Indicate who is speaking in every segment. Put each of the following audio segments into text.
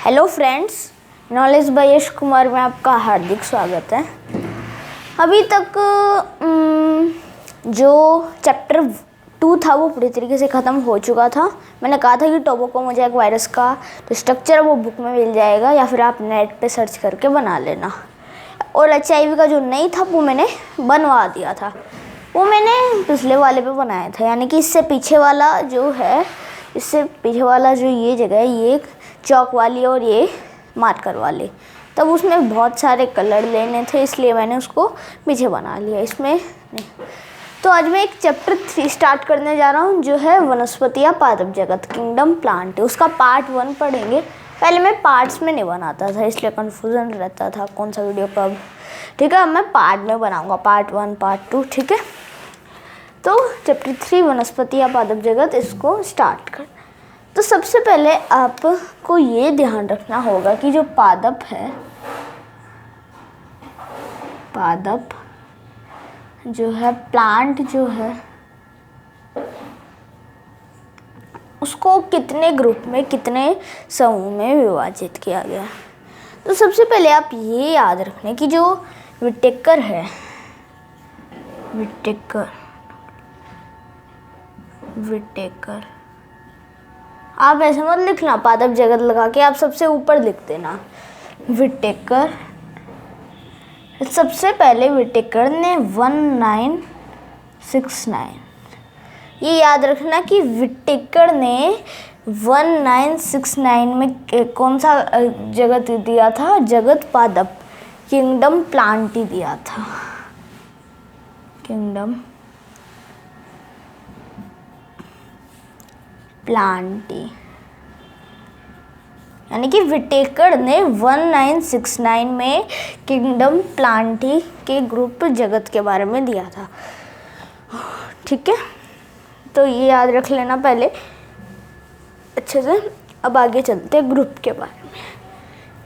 Speaker 1: Hello friends, knowledge by Yash Kumar में आपका हार्दिक स्वागत है। अभी तक जो चैप्टर 2 था वो पूरी तरीके से ख़त्म हो चुका था। मैंने कहा था कि टोबैको मोज़ेक वायरस का जो स्ट्रक्चर है वो बुक में मिल जाएगा या फिर आप नेट पे सर्च करके बना लेना। और HIV का जो नहीं था वो मैंने बनवा दिया था, वो मैंने पिछले वाले पे बनाया था, यानी कि इससे पीछे वाला जो है, इससे पीछे वाला जो ये जगह है, ये चौक वाली और ये मार्कर वाले। तब उसमें बहुत सारे कलर लेने थे, इसलिए मैंने उसको पीछे बना लिया, इसमें नहीं। तो आज मैं एक चैप्टर 3 स्टार्ट करने जा रहा हूँ, जो है वनस्पति या पादप जगत, किंगडम प्लांट। उसका पार्ट 1 पढ़ेंगे। पहले मैं पार्ट्स में नहीं बनाता था, इसलिए कन्फ्यूज़न रहता था कौन सा वीडियो कब। ठीक है, अब मैं पार्ट में बनाऊँगा, पार्ट 1 पार्ट 2। ठीक है, तो चैप्टर 3 वनस्पति या पादप जगत, इसको स्टार्ट कर। तो सबसे पहले आपको ये ध्यान रखना होगा कि जो पादप है, पादप जो है, प्लांट जो है, उसको कितने ग्रुप में, कितने समूह में विभाजित किया गया। तो सबसे पहले आप ये याद रखने कि जो विटेकर है, विटेकर, आप ऐसे मत लिखना पादप जगत लगा के, आप सबसे ऊपर लिख देना विटेकर। सबसे पहले विटेकर ने 1969, ये याद रखना कि विटेकर ने 1969 में कौन सा जगत दिया था, जगत पादप, किंगडम प्लांट ही दिया था, किंगडम प्लांटी। यानी कि विटेकर ने 1969 में किंगडम प्लांटी के ग्रुप जगत के बारे में दिया था। ठीक है, तो ये याद रख लेना पहले अच्छे से। अब आगे चलते हैं ग्रुप के बारे में,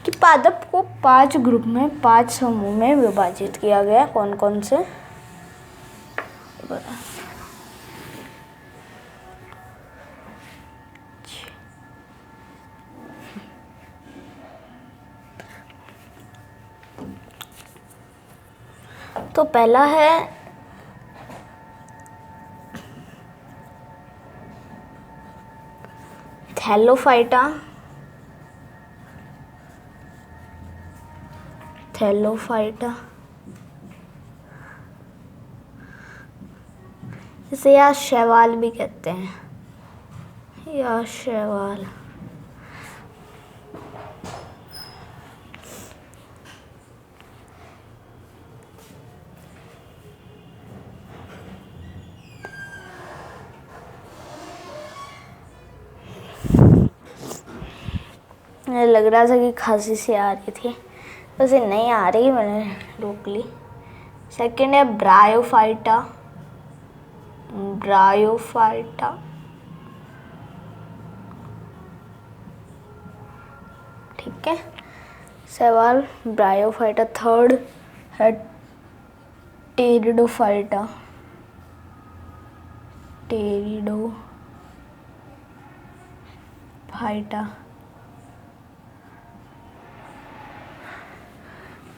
Speaker 1: कि पादप को 5 ग्रुप में, 5 समूह में विभाजित किया गया। कौन कौन से, बता। तो पहला है थैलोफाइटा, इसे या शैवाल भी कहते हैं, या शैवाल। मुझे लग रहा था कि खांसी से आ रही थी, वैसे नहीं आ रही, मैंने रोक ली। सेकंड है ब्रायोफाइटा, ठीक है, सवाल ब्रायोफाइटा। थर्ड है टेरिडोफाइटा,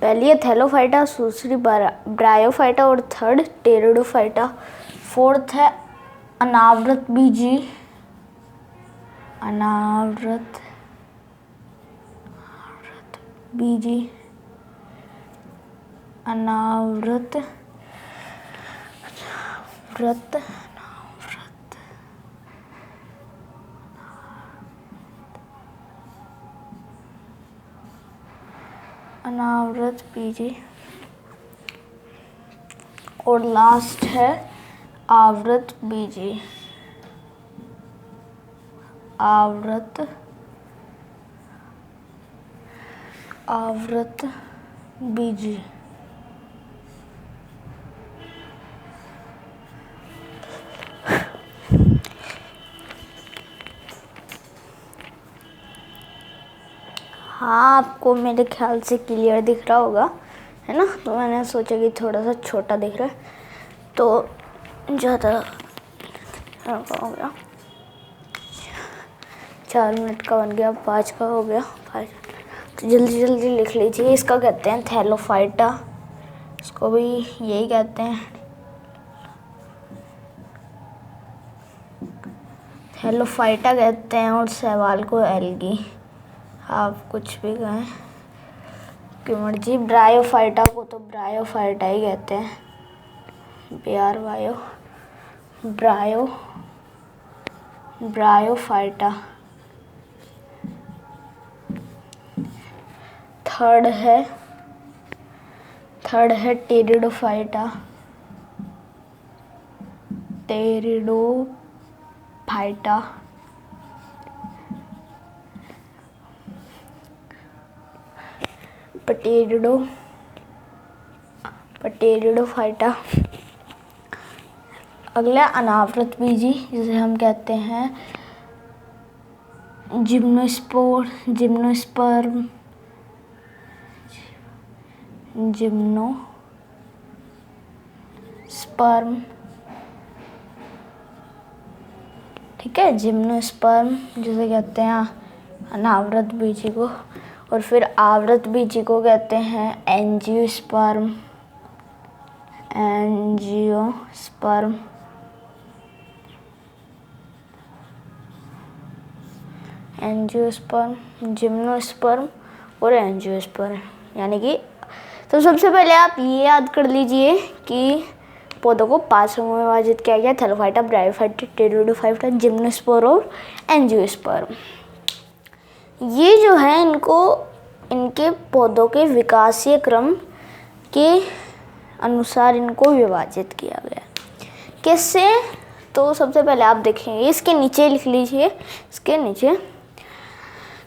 Speaker 1: पहली है थैलोफाइटा, दूसरी ब्रायोफाइटा और थर्ड टेरिडोफाइटा। फोर्थ है अनावृत बीजी, अनावृत बीजी। और लास्ट है आवृत बीजी, आवृत बीजी। हाँ, आपको मेरे ख्याल से क्लियर दिख रहा होगा, है ना। तो मैंने सोचा कि थोड़ा सा छोटा दिख रहा है तो ज़्यादा हो गया। 4 मिनट का बन गया, 5 का हो गया, 5। तो जल्दी जल्दी लिख लीजिए। इसका कहते हैं थैलोफाइटा, इसको भी यही कहते हैं, थैलोफाइटा कहते हैं। और शैवाल को एल्गी, आप कुछ भी कहें कि मर्जी। ब्रायोफाइटा को तो ब्रायोफाइटा ही कहते हैं, ब्रायोफाइटा। थर्ड है टेरिडोफाइटा, पटेरिडोफाइटा। अगला अनावृत बीजी, जिसे हम कहते हैं जिम्नोस्पर्म, ठीक है, जिम्नोस्पर्म जिसे कहते हैं अनावृत बीजी को। और फिर आवृत बीजी को कहते हैं एंजियोस्पर्म, जिम्नोस्पर्म और एंजियोस्पर्म। यानी कि तो सबसे पहले आप ये याद कर लीजिए कि पौधों को 5 समूह में विभाजित किया गया, थैलोफाइटा, ब्रायोफाइटा, टेरिडोफाइटा, जिम्नोस्पर्म और एंजियोस्पर्म। ये जो है इनके पौधों के विकासीय क्रम के अनुसार इनको विभाजित किया गया। कैसे? तो सबसे पहले आप देखेंगे, इसके नीचे लिख लीजिए, इसके नीचे।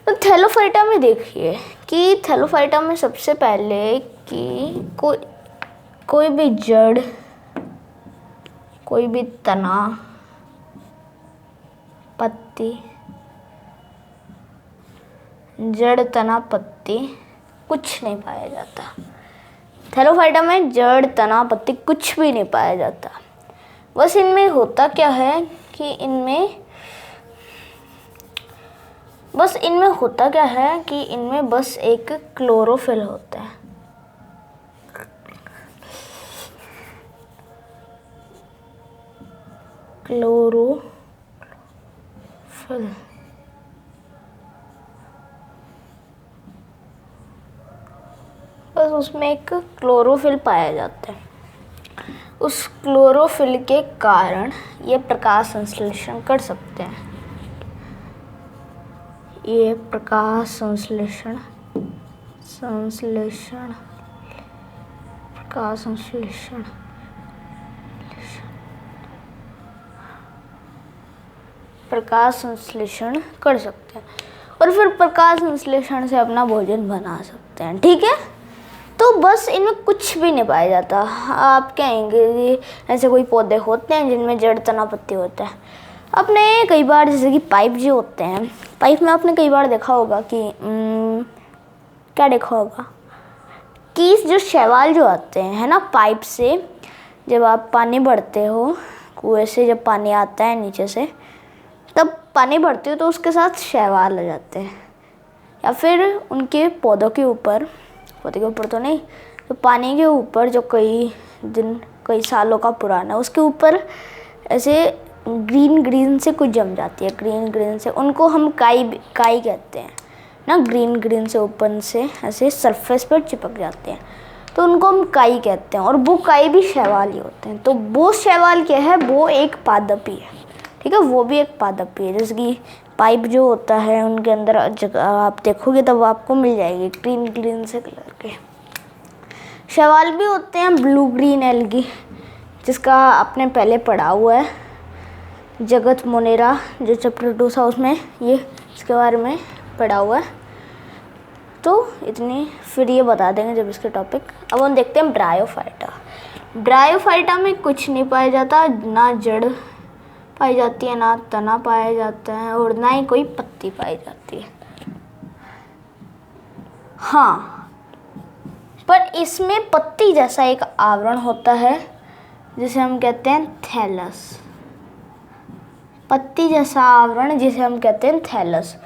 Speaker 1: तो थैलोफाइटा में देखिए कि थैलोफाइटा में सबसे पहले कि कोई भी जड़, कोई भी तना, पत्ती, जड़, तना, पत्ती कुछ नहीं पाया जाता। थैलोफाइटा में जड़, तना, पत्ती कुछ भी नहीं पाया जाता। बस इनमें होता क्या है कि इनमें बस एक क्लोरोफिल होता है। क्लोरोफिल, बस उसमें एक क्लोरोफिल पाया जाता है। उस क्लोरोफिल के कारण ये प्रकाश संश्लेषण कर सकते हैं। ये प्रकाश संश्लेषण कर सकते हैं और फिर प्रकाश संश्लेषण से अपना भोजन बना सकते हैं। ठीक है, तो बस इनमें कुछ भी नहीं पाया जाता। आप कहेंगे ऐसे कोई पौधे होते हैं जिनमें जड़, तना, पत्ती होता है। आपने कई बार जैसे कि पाइप जो होते हैं, पाइप में आपने कई बार देखा होगा कि क्या देखा होगा कि जो शैवाल जो आते हैं, है ना, पाइप से जब आप पानी भरते हो, कुएं से जब पानी आता है नीचे से, तब पानी भरते हो तो उसके साथ शैवाल आ जाते हैं। या फिर उनके पौधों के ऊपर तो नहीं, तो पानी के ऊपर जो कई सालों का पुराना, उसके ऊपर ऐसे ग्रीन से कुछ जम जाती है। ग्रीन से उनको हम काई कहते हैं ना। ग्रीन से ऊपर से ऐसे सरफेस पर चिपक जाते हैं, तो उनको हम काई कहते हैं। और वो काई भी शैवाल ही होते हैं। तो वो शैवाल क्या है? वो एक पादपी है। ठीक है, वो भी एक पादपी है। जैसे कि पाइप जो होता है उनके अंदर जगह आप देखोगे तब आपको मिल जाएगी ग्रीन से कलर के। शैवाल भी होते हैं ब्लू ग्रीन एल्गी, जिसका आपने पहले पढ़ा हुआ है जगत मोनेरा जो चैप्टर 2 था, उसमें ये इसके बारे में पढ़ा हुआ है। तो इतनी फिर ये बता देंगे जब इसके टॉपिक। अब हम देखते हैं ब्रायोफाइटा। ब्रायोफाइटा में कुछ नहीं पाया जाता, ना जड़ पाई जाती है, ना तना पाया जाता है और ना ही कोई पत्ती पाई जाती है। हाँ, पर इसमें पत्ती जैसा एक आवरण होता है जिसे हम कहते हैं थैलस। पत्ती जैसा आवरण जिसे हम कहते हैं थैलस,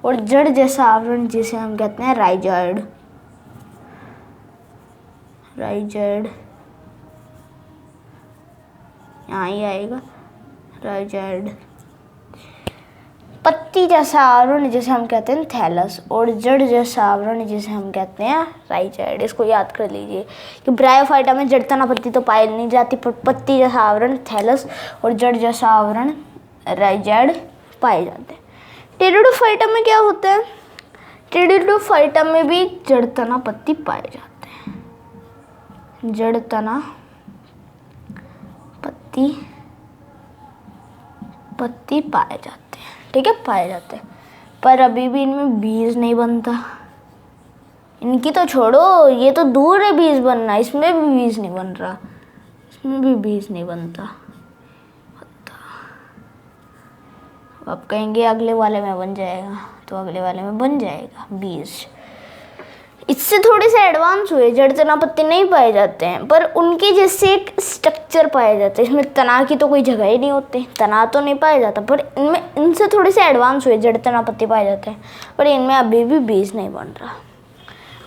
Speaker 1: और जड़ जैसा आवरण जिसे हम कहते हैं राइजॉइड। राइजॉइड यहाँ ही आएगा, राइजॉइड। पत्ती जैसा आवरण जिसे हम कहते हैं थैलस, और जड़ जैसा आवरण जिसे हम कहते हैं राइजॉइड। इसको याद कर लीजिए कि ब्रायोफाइटा में जड़ तना पत्ती तो पाई नहीं जाती, पर पत्ती जैसा आवरण थैलस और जड़ जैसा आवरण राइजॉइड पाए जाते हैं। टेरिडोफाइटा में क्या होता है? टेरिडोफाइटा में भी जड़ तना पत्ती पाए जाते हैं। जड़ तना पत्ती पाए जाते हैं, ठीक है, पाए जाते हैं। पर अभी भी इनमें बीज नहीं बनता। इनकी तो छोड़ो, ये तो दूर है बीज बनना, इसमें भी बीज नहीं बन रहा, इसमें भी बीज नहीं बनता। आप कहेंगे अगले वाले में बन जाएगा, तो अगले वाले में बन जाएगा बीज। इससे थोड़े से एडवांस हुए, जड़ तना पत्ती नहीं पाए जाते हैं, पर उनके जैसे एक स्ट्रक्चर पाए जाते हैं। इसमें तना की तो कोई जगह ही नहीं होती, तना तो नहीं पाया जाता, पर इनमें इनसे थोड़े से एडवांस हुए, जड़ तना पत्ती पाए जाते हैं, पर इनमें अभी भी बीज नहीं बन रहा।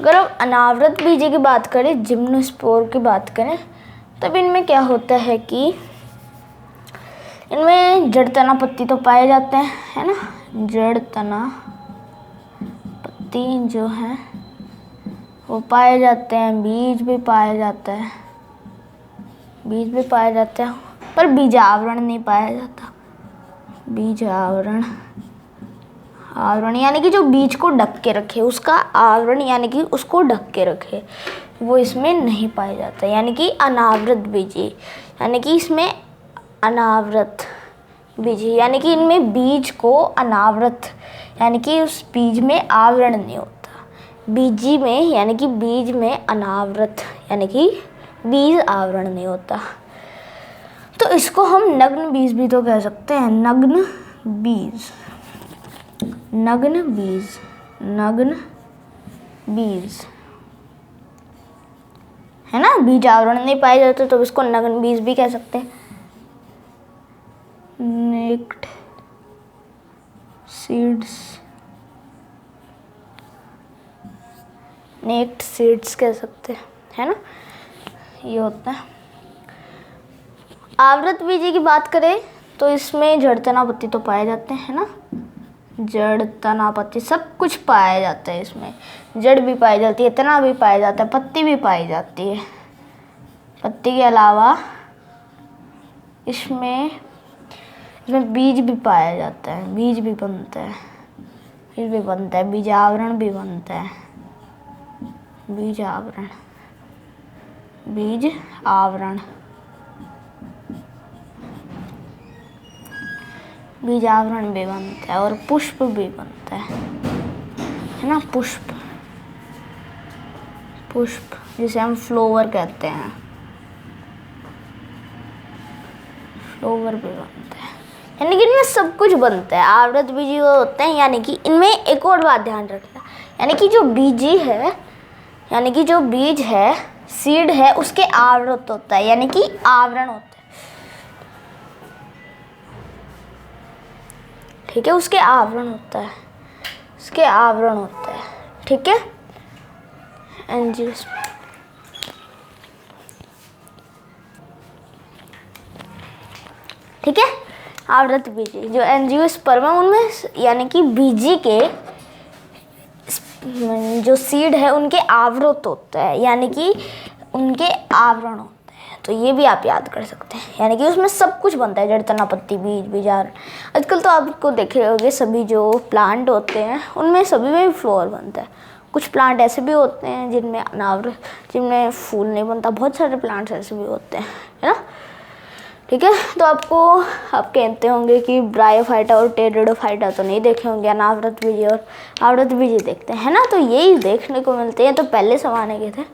Speaker 1: अगर हम अनावृत बीज की बात करें, जिम्नोस्पोर की बात करें, तब इनमें क्या होता है कि इनमें जड़ तना पत्ती तो पाए जाते हैं, है ना, जड़ तना पत्ती जो है वो पाए जाते हैं, बीज भी पाए जाता है, बीज भी पाए जाते हैं, पर बीजावरण नहीं पाया जाता। बीजावरण, आवरण यानी कि जो बीज को ढक के रखे, उसका आवरण यानी कि उसको ढक के रखे, वो इसमें नहीं पाया जाता। यानी कि अनावृत बीजी, यानी कि इसमें अनावृत बीजी, यानी कि इनमें बीज को अनावृत यानी कि उस बीज में आवरण नहीं होता। बीजी में यानी कि बीज में अनावृत यानी कि बीज आवरण नहीं होता, तो इसको हम नग्न बीज भी तो कह सकते हैं। नग्न बीज, नग्न बीज, नग्न बीज, है ना, बीज आवरण नहीं पाए जाते तो इसको नग्न बीज भी कह सकते हैं। नेक्ड सीड्स, नेक्ड सीड्स कह सकते हैं, है ना, ये होता है। आवृत बीजी की बात करें तो इसमें जड़ तना पत्ती तो पाए जाते हैं, है ना, जड़ तना पत्ती सब कुछ पाया जाता है। इसमें जड़ भी पाई जाती है, तना भी पाया जाता है, पत्ती भी पाई जाती है। पत्ती के अलावा इसमें बीज भी पाया जाता है, बीज भी बनता है, बीज भी बनता है, बीज आवरण भी बनता है, बीज आवरण, बीज आवरण, बीज आवरण भी बनता है, और पुष्प भी बनता है ना, पुष्प, पुष्प जिसे हम फ्लोवर कहते हैं, फ्लोवर भी बनता है। यानी कि इनमें सब कुछ बनता है। आवृत बीजी वो होते हैं, यानी कि इनमें एक और बात ध्यान रखना, यानी कि जो बीजी है, यानी कि जो बीज है, सीड है, उसके आवृत होता है, यानी कि आवरण होता है, ठीक है, उसके आवरण होता है, उसके आवरण होता है, ठीक है। एंजियोस्पर्म, ठीक है, आवृत बीजी जो एंजियोस्पर्म है उनमें यानी कि बीजी के जो सीड है उनके आवृत होता है, यानी कि उनके आवरण होते हैं, तो ये भी आप याद कर सकते हैं। यानी कि उसमें सब कुछ बनता है, जड़ तना पत्ती बीज बीजावरण। आजकल तो आपको देखे होंगे सभी जो प्लांट होते हैं उनमें सभी में भी फ्लावर बनता है। कुछ प्लांट ऐसे भी होते हैं जिनमें अनावृत, जिनमें फूल नहीं बनता, बहुत सारे प्लांट्स ऐसे भी होते हैं, है ना, ठीक है। तो आप कहते होंगे कि ब्रायोफाइटा और टेरिडोफाइटा तो नहीं देखे होंगे, अनावृत बीजी और आवृत बीजी देखते हैं, है ना, तो यही देखने को मिलते हैं। तो पहले ज़माने के थे, है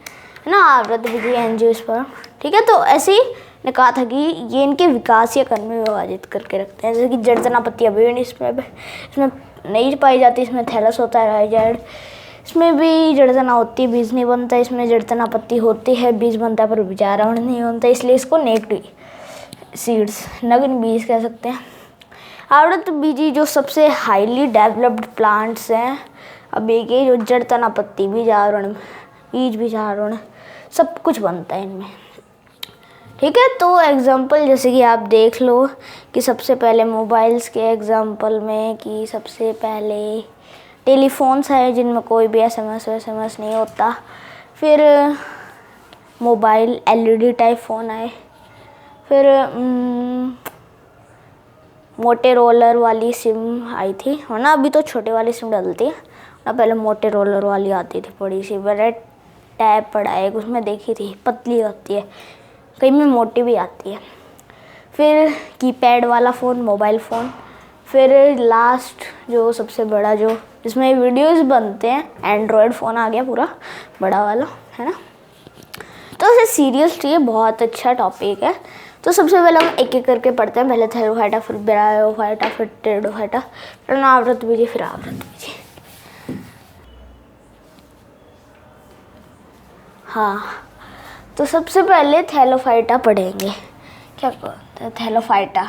Speaker 1: ना, आवृत बीजी, एंजियोस्पर्म, ठीक है। तो ऐसे ही ने कहा था कि ये इनके विकासीय कण में विभाजित करके रखते हैं, जैसे कि जड़ तना पत्ती अभी भी इसमें नहीं पाई जाती, इसमें थैलस होता है, राइजॉइड, इसमें भी जड़ तना होती है, बीज नहीं बनता, इसमें जड़ तना पत्ती होती है, बीज बनता है, पर बीजावरण नहीं होता, इसलिए इसको नेक्ड सीड्स, नग्न बीज कह सकते हैं। आवृतबीजी जो सबसे हाईली डेवलप्ड प्लांट्स हैं अभी के, जो जड़ तना पत्ती बीजारोपण बीज बीजारोपण सब कुछ बनता है इनमें। ठीक है, तो एग्जाम्पल जैसे कि आप देख लो कि सबसे पहले मोबाइल्स के एग्जाम्पल में कि सबसे पहले टेलीफोन्स है जिनमें कोई भी एसएमएस नहीं होता। फिर मोबाइल एलईडी टाइप फ़ोन आए। फिर मोटे रोलर वाली सिम आई थी, है ना। अभी तो छोटे वाली सिम डलती है ना, पहले मोटे रोलर वाली आती थी बड़ी सी। मैंने टैब पड़ा है उसमें देखी थी, पतली होती है, कहीं में मोटी भी आती है। फिर कीपैड वाला फ़ोन, मोबाइल फ़ोन। फिर लास्ट जो सबसे बड़ा जो जिसमें वीडियोस बनते हैं, एंड्रॉयड फ़ोन आ गया पूरा बड़ा वाला, है ना। तो ऐसे सीरियसली ये बहुत अच्छा टॉपिक है। तो सबसे पहले हम एक एक करके पढ़ते हैं। पहले थैलोफाइटा, फिर ब्रायोफाइटा, फिर टेरिडोफाइटा, फिर आवृतबीजी, फिर आवृतबीजी। हाँ, तो सबसे पहले थैलोफाइटा पढ़ेंगे। क्या कहते हैं थैलोफाइटा?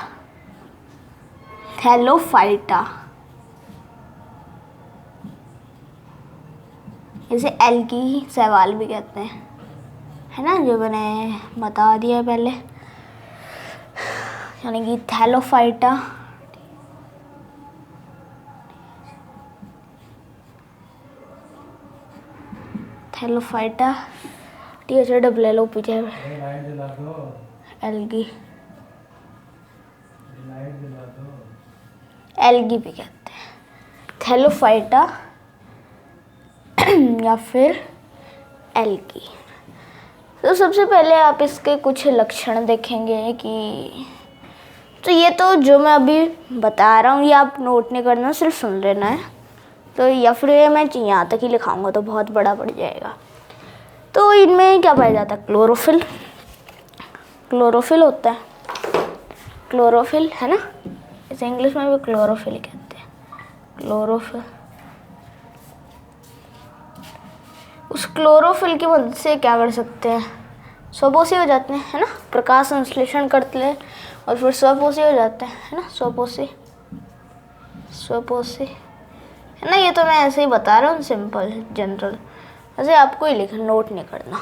Speaker 1: थैलोफाइटा इसे एल्गी शैवाल भी कहते हैं, है ना, जो मैंने बता दिया पहले। यानी कि थैलोफाइटा THALLO एल्गी भी कहते हैं, थैलोफाइटा या फिर एल्गी। तो सबसे पहले आप इसके कुछ लक्षण देखेंगे कि तो ये तो जो मैं अभी बता रहा हूँ ये आप नोट नहीं करना, सिर्फ सुन लेना है। तो या फिर ये मैं यहाँ तक ही लिखाऊंगा तो बहुत बड़ा पड़ जाएगा। तो इनमें क्या पाया जाता है? क्लोरोफिल। क्लोरोफिल होता है, क्लोरोफिल, है ना। इसे इंग्लिश में भी क्लोरोफिल कहते हैं, क्लोरोफिल। उस क्लोरोफिल की मदद से क्या कर सकते हैं? स्वपोषी हो जाते हैं, है ना। प्रकाश संश्लेषण करते हैं और फिर स्वपोषी हो जाते हैं, है ना। स्वपोषी, स्वपोषी, है ना। ये तो मैं ऐसे ही बता रहा हूँ, सिंपल जनरल, ऐसे आपको ही लिखना, नोट नहीं करना,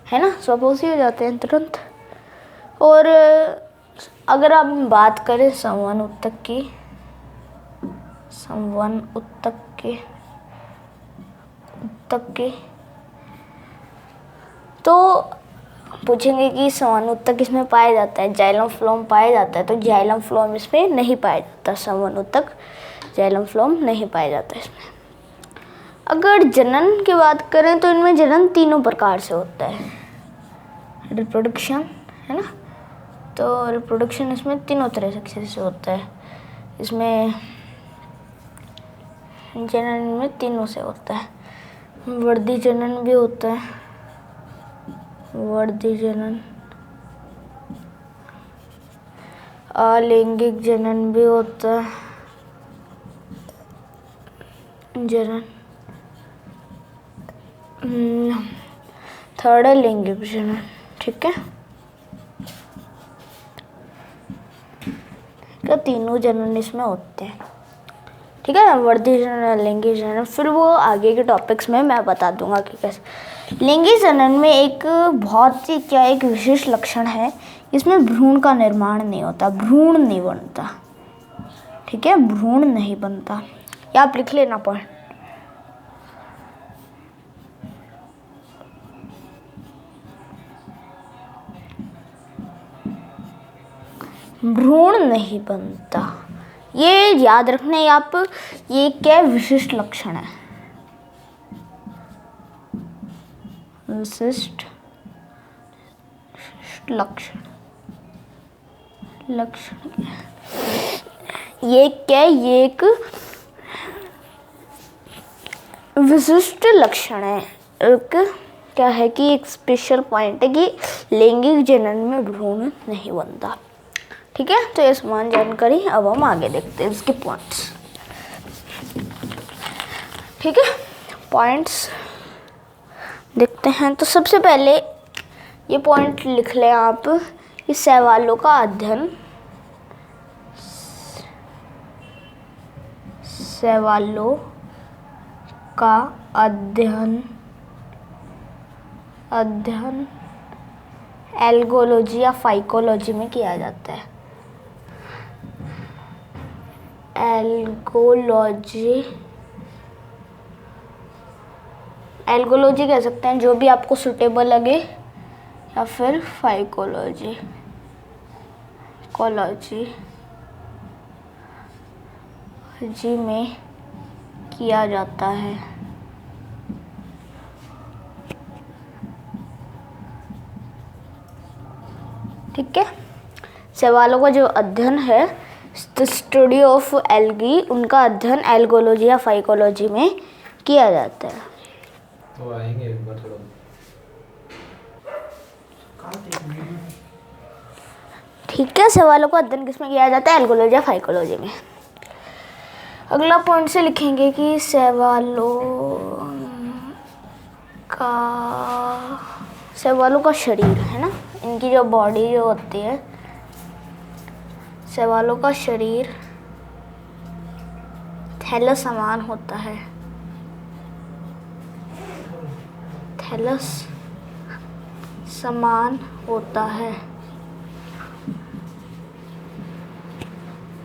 Speaker 1: है ना। स्वपोषी हो जाते हैं तुरंत। और अगर आप बात करें संवहन उत्तक की, संवहन उत्तक के तो पूछेंगे कि संवहन उत्तक इसमें पाया जाता है, जाइलम फ्लोएम पाया जाता है। तो जाइलम फ्लोएम इसमें नहीं पाया जाता, संवहन उत्तक जाइलम फ्लोएम नहीं पाया जाता इसमें। अगर जनन की बात करें तो इनमें जनन तीनों प्रकार से होता है। रिप्रोडक्शन, है ना। तो रिप्रोडक्शन इसमें तीनों तरह से होता है। इसमें जनन में तीनों से होता है। वर्धी जनन भी होता है, वर्धी जनन। अलैंगिक जनन भी होता है, जनन। थर्ड है लैंगिक जनन, ठीक है। क्या तीनों जनन इसमें होते हैं, ठीक है। वर्धी जनन, लैंगिक जनन, फिर वो आगे के टॉपिक्स में मैं बता दूंगा कि कैसे। लैंगिक जनन में एक बहुत ही एक विशेष लक्षण है, इसमें भ्रूण का निर्माण नहीं होता, भ्रूण नहीं बनता, ठीक है। भ्रूण नहीं बनता, या आप लिख लेना पॉइंट। भ्रूण नहीं बनता, ये याद रखना है आप। ये क्या विशिष्ट लक्षण है, विशिष्ट लक्षण। ये क्या, ये एक विशिष्ट लक्षण है। एक क्या है कि एक स्पेशल पॉइंट है कि लैंगिक जनन में भ्रूण नहीं बनता, ठीक है। तो ये समान जानकारी, अब हम आगे देखते हैं इसके पॉइंट्स, ठीक है। पॉइंट्स देखते हैं। तो सबसे पहले ये पॉइंट लिख लें आप कि शैवालों का अध्ययन शैवालों का अध्ययन एल्गोलॉजी या फाइकोलॉजी में किया जाता है। एल्गोलॉजी कह सकते हैं, जो भी आपको सुटेबल लगे, या फिर फाइकोलॉजी जी में किया जाता है। ठीक है, शैवालों का जो अध्ययन है, स्टडी ऑफ एल्गी, उनका अध्ययन एल्गोलॉजी या फाइकोलॉजी में किया जाता है।
Speaker 2: तो आएंगे एक बार थोड़ा।
Speaker 1: ठीक है, सवालों का अध्ययन किसमें किया जाता है? एल्गोलॉजी या फाइकोलॉजी में। अगला पॉइंट से लिखेंगे कि शैवालों का शरीर है ना, इनकी जो बॉडी जो होती है, शैवालों का शरीर थैलस समान होता है। थैलस समान होता है,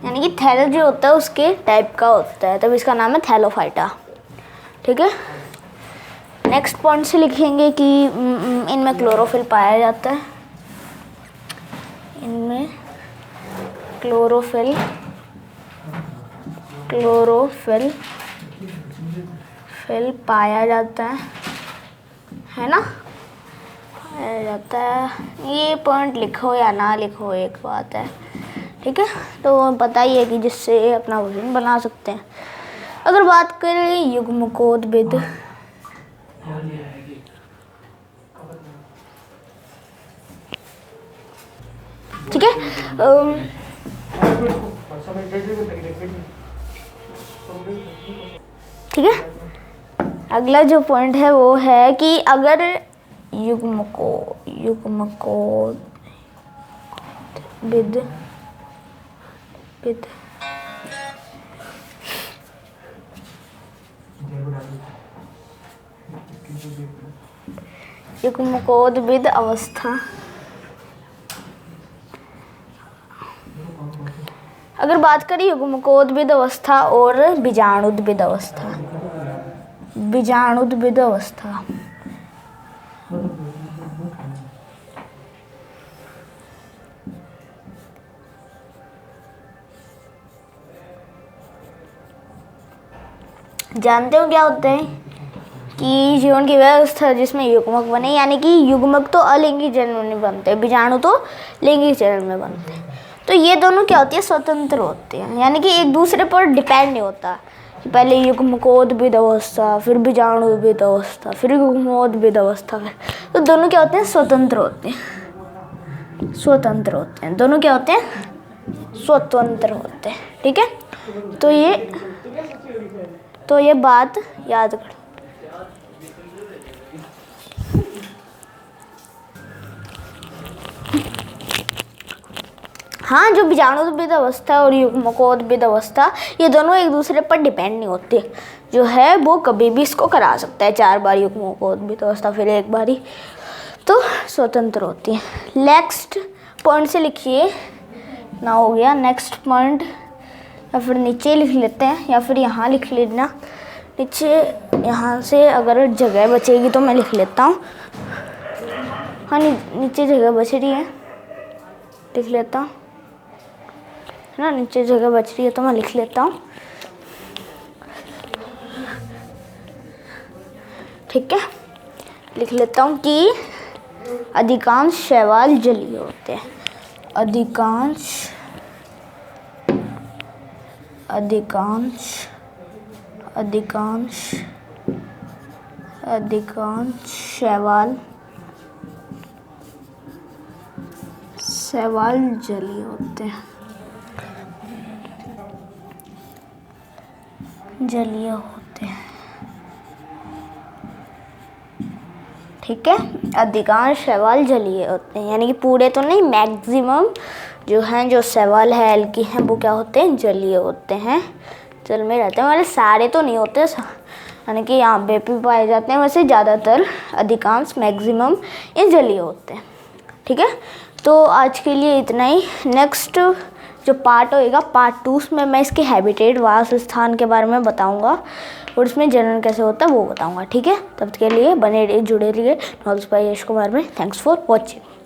Speaker 1: यानी कि थैलस जो होता है उसके टाइप का होता है, तब इसका नाम है थैलोफाइटा। ठीक है, नेक्स्ट पॉइंट से लिखेंगे कि इनमें क्लोरोफिल पाया जाता है। इनमें क्लोरोफिल पाया जाता है ना, पाया जाता है। ये पॉइंट लिखो या ना लिखो एक बात है। ठीक है, तो पता ही है कि जिससे अपना वजन बना सकते हैं। अगर बात करें युग्मकोद्भिद, ठीक है, ठीक है, अगला जो पॉइंट है वो है कि अगर युग्मकोद्भिद अवस्था, अगर बात करें युग्मकोद्भिद अवस्था और बीजाणुद्भिद अवस्था, जानते हो क्या होते हैं? कि जीवन की व्यवस्था जिसमें युग्मक बने, यानी कि युग्मक तो अलिंगी जन्म में बनते हैं, बीजाणु तो लिंगी जन्म में बनते हैं। तो ये दोनों क्या होती है? स्वतंत्र होते हैं, यानी कि एक दूसरे पर डिपेंड नहीं होता कि पहले युग्मकोद्भिद अवस्था, फिर बीजाणुद्भिद अवस्था, फिर युग्मकोद्भिद अवस्था। तो दोनों क्या होते हैं? स्वतंत्र होते हैं, दोनों क्या होते हैं? स्वतंत्र होते हैं। ठीक है, तो ये बात याद करो। हाँ, जो बीजाणुद्भिद अवस्था और युग्मकोद्भिद अवस्था, ये दोनों एक दूसरे पर डिपेंड नहीं होते। जो है वो कभी भी इसको करा सकता है, 4 बार युग्मकोद्भिद अवस्था, फिर 1 बार ही, तो स्वतंत्र होती है। नेक्स्ट पॉइंट से लिखिए ना, हो गया नेक्स्ट पॉइंट, या फिर नीचे लिख लेते हैं, या फिर यहाँ लिख लेना नीचे, यहाँ से अगर जगह बचेगी तो मैं लिख लेता हूँ। हाँ, नीचे जगह बच रही है, लिख लेता हूँ, है ना, नीचे जगह बच रही है तो मैं लिख लेता हूँ। ठीक है, लिख लेता हूँ कि अधिकांश शैवाल जलीय होते हैं। अधिकांश शैवाल जलीय होते हैं। ठीक है, अधिकांश शैवाल जलीय होते हैं, यानी कि पूरे तो नहीं, मैक्सिमम जो हैं, जो शैवाल है एल्गी हैं, वो क्या होते हैं? जलीय होते हैं। जल में रहते हैं, मतलब सारे तो नहीं होते, यानी कि यहाँ पे भी पाए जाते हैं, वैसे ज़्यादातर अधिकांश मैक्सिमम ये जलीय होते हैं। ठीक है, तो आज के लिए इतना ही। नेक्स्ट जो पार्ट होएगा पार्ट 2 में मैं इसके हैबिटेट वास स्थान के बारे में बताऊंगा और इसमें जनन कैसे होता है वो बताऊंगा। ठीक है, तब के लिए बने रहिए, जुड़े रहिए नॉलेज बाय यश कुमार में। Thanks for watching.